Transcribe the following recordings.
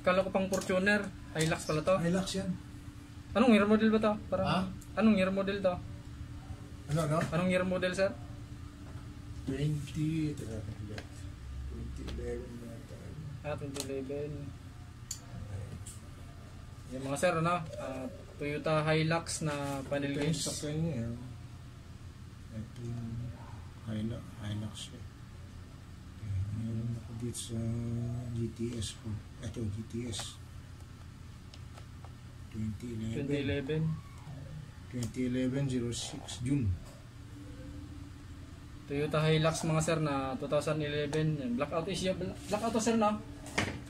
Kala ko pang Fortuner. Hilux pala to. Hilux yan. Anong year model ba to? Parang, Ha? anong year model to? Ano, no? Anong year model, sir? 2011 yata. 2011. Yung mga sir, ano? Toyota Hilux na panel Ito yung gauge. sakyan niya. Ito yung Hilux siya. Meron ako dito sa GTS po. Ito, GTS. 2011. 06 June. Toyota Hilux mga sir na 2011. Yan. Blackout is yung blackout to sir, no?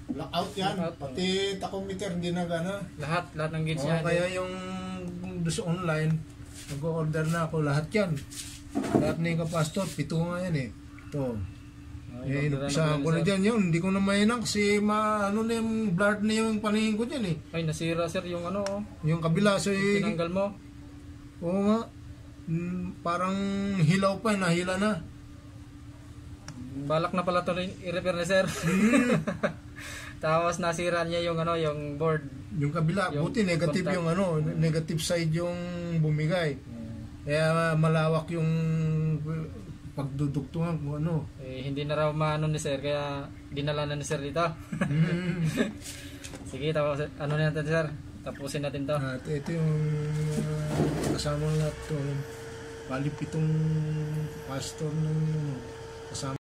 Blackout yan. Blackout, Pati tachometer hindi na gana. Lahat ng gauge Oo, niya. kaya yung doon sa online, nag-order na ako lahat yan. Lahat na yung kapastor, 7 nga yan eh. Ito. Inupisahan ko na dyan yun. Hindi ko na mainang kasi ano na yung blurred na yung paningin ko dyan eh. Ay, nasira sir yung ano, oh. Yung kabila, so Tinanggal mo. oo nga. Parang hilaw pa, nahila na. Balak na pala ito i-repair ni sir. Tapos nasira niya yung ano, yung board. Yung kabila, Yung buti negative contact. yung ano, negative side yung bumigay. Kaya malawak yung pagduduktungan kung ano. Hindi na raw maano ni sir, kaya dinala na ni sir dito. Sige, tapos ano na natin sir? Tapusin natin to. At ito yung kasama lahat to. Bali 7 pastor ng kasama.